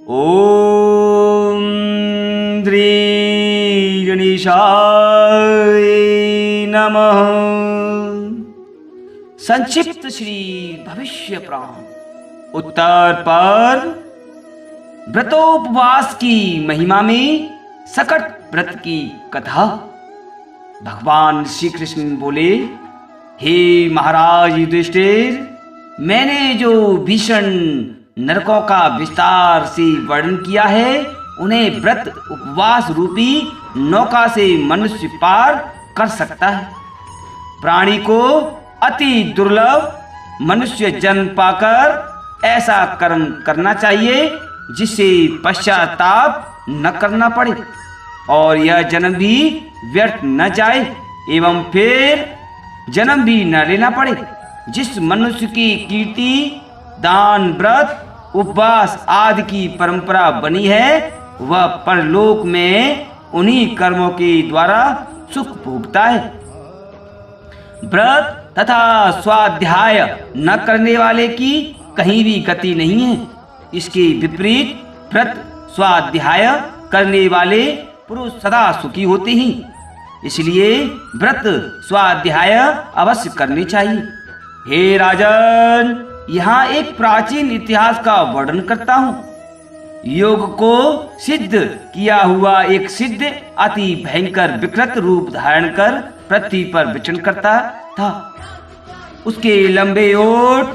ओम श्री गणेशाय नमः। संक्षिप्त श्री भविष्य पुराण उत्तर पर व्रतोपवास की महिमा में सकट व्रत की कथा। भगवान श्री कृष्ण बोले, हे महाराज युधिष्ठिर, मैंने जो भीषण नरकों का विस्तार से वर्णन किया है, उन्हें व्रत उपवास रूपी नौका से मनुष्य पार कर सकता है। प्राणी को अति दुर्लभ मनुष्य जन्म पाकर ऐसा कर्म करना चाहिए जिससे पश्चाताप न करना पड़े और यह जन्म भी व्यर्थ न जाए एवं फिर जन्म भी न लेना पड़े। जिस मनुष्य की कीर्ति दान व्रत उपवास आदि की परंपरा बनी है, वह परलोक में उन्हीं कर्मों के द्वारा सुख भोगता है। व्रत तथा स्वाध्याय न करने वाले की कहीं भी गति नहीं है। इसके विपरीत व्रत स्वाध्याय करने वाले पुरुष सदा सुखी होते हैं। इसलिए व्रत स्वाध्याय अवश्य करने चाहिए। हे राजन, यहाँ एक प्राचीन इतिहास का वर्णन करता हूँ। योग को सिद्ध किया हुआ एक सिद्ध अति भयंकर विकृत रूप धारण कर पृथ्वी पर विचरण करता था। उसके लंबे ओठ,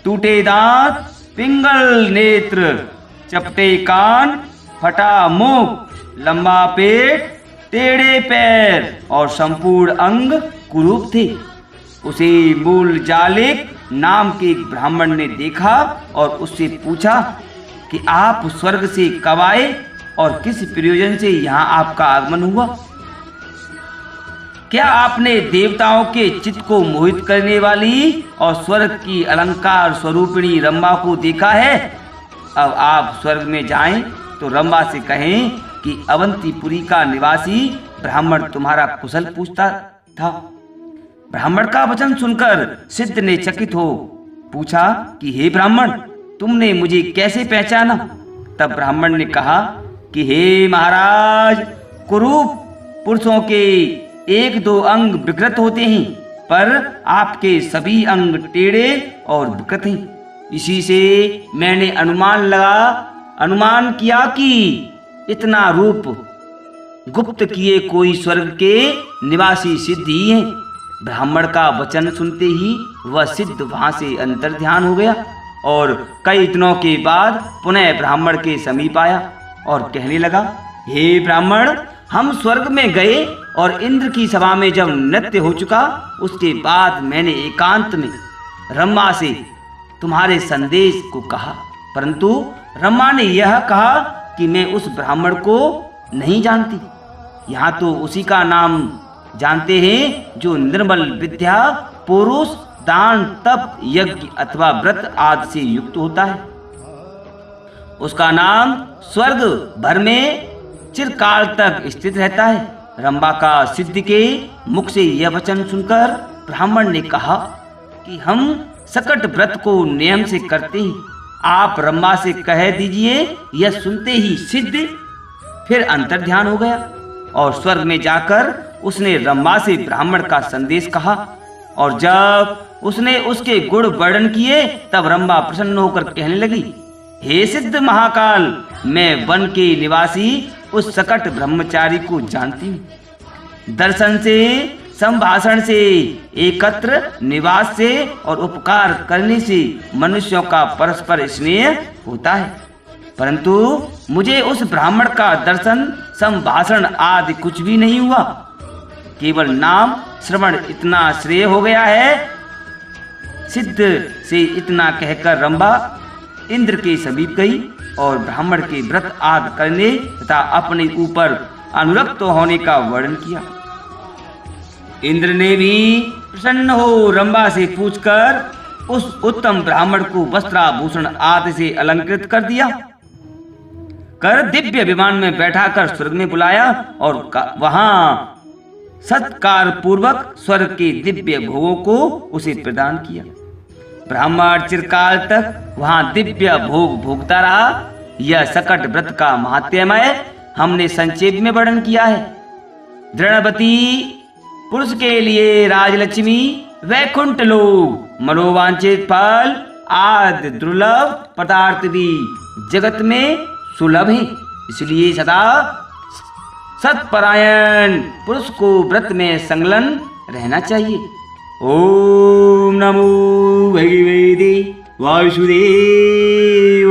टूटे दांत, पिंगल नेत्र, चपटे कान, फटा मुख, लंबा पेट, टेढ़े पैर और संपूर्ण अंग कुरूप थे। उसे मूल जालिक नाम के एक ब्राह्मण ने देखा और उससे पूछा कि आप स्वर्ग से कब आए और किस प्रयोजन से यहाँ आपका आगमन हुआ? क्या आपने देवताओं के चित्त को मोहित करने वाली और स्वर्ग की अलंकार स्वरूपिणी रंभा को देखा है? अब आप स्वर्ग में जाएं तो रंभा से कहें कि अवंतीपुरी का निवासी ब्राह्मण तुम्हारा कुशल पूछता था। ब्राह्मण का वचन सुनकर सिद्ध ने चकित हो पूछा कि हे ब्राह्मण, तुमने मुझे कैसे पहचाना? तब ब्राह्मण ने कहा कि हे महाराज, कुरूप पुरुषों के एक दो अंग विकृत होते हैं, पर आपके सभी अंग टेढ़े और विकृत हैं। इसी से मैंने अनुमान किया कि इतना रूप गुप्त किए कोई स्वर्ग के निवासी सिद्ध ही हैं। ब्राह्मण का वचन सुनते ही वह सिद्ध वहां से अंतर्ध्यान हो गया और कई दिनों के बाद पुनः ब्राह्मण के समीप आया और कहने लगा, हे ब्राह्मण, हम स्वर्ग में गए और इंद्र की सभा में जब नृत्य हो चुका, उसके बाद मैंने एकांत में रम्मा से तुम्हारे संदेश को कहा, परंतु रम्मा ने यह कहा कि मैं उस ब्राह्मण को नहीं जानती। यहाँ तो उसी का नाम जानते हैं जो निर्मल विद्या, पुरुष, दान, तप, यज्ञ अथवा व्रत आदि से युक्त होता है। उसका नाम स्वर्ग भर में चिरकाल तक स्थित रहता है। रंभा का सिद्ध के मुख से यह वचन सुनकर ब्राह्मण ने कहा कि हम सकट व्रत को नियम से करते हैं। आप रंभा से कह दीजिए। यह सुनते ही सिद्ध फिर अंतर्ध्यान हो गया और स्वर्ग में जाकर उसने रंभा से ब्राह्मण का संदेश कहा और जब उसने उसके गुण वर्णन किए तब रंभा प्रसन्न होकर कहने लगी, हे सिद्ध महाकाल, मैं वन के निवासी उस सकट ब्रह्मचारी को जानती हूँ। दर्शन से, संभाषण से, एकत्र निवास से और उपकार करने से मनुष्यों का परस्पर स्नेह होता है, परंतु मुझे उस ब्राह्मण का दर्शन संभाषण आदि कुछ भी नहीं हुआ। केवल नाम श्रवण इतना श्रेय हो गया है। सिद्ध से इतना कहकर रंभा इंद्र के समीप गई और ब्राह्मण के व्रत आदि करने तथा अपने ऊपर अनुरक्त होने का वर्णन किया। इंद्र ने भी प्रसन्न हो रंभा से पूछकर उस उत्तम ब्राह्मण को वस्त्राभूषण आदि से अलंकृत कर दिया, कर दिव्य विमान में बैठाकर स्वर्ग में बुलाया और वहां सत्कार पूर्वक स्वर्ग के दिव्य भोगों को उसे प्रदान किया। ब्राह्मण चिरकाल तक वहां दिव्य भोग भोगता रहा। यह सकट व्रत का महात्म्य हमने संक्षेप में वर्णन किया है। दृढ़वती पुरुष के लिए राजलक्ष्मी वैकुंठ लोक मनोवांछित फल आदि दुर्लभ पदार्थ भी जगत में सुलभ है। इसलिए सदा सत्परायण पुरुष को व्रत में संलग्न रहना चाहिए। ओम नमो भगवते वासुदेव।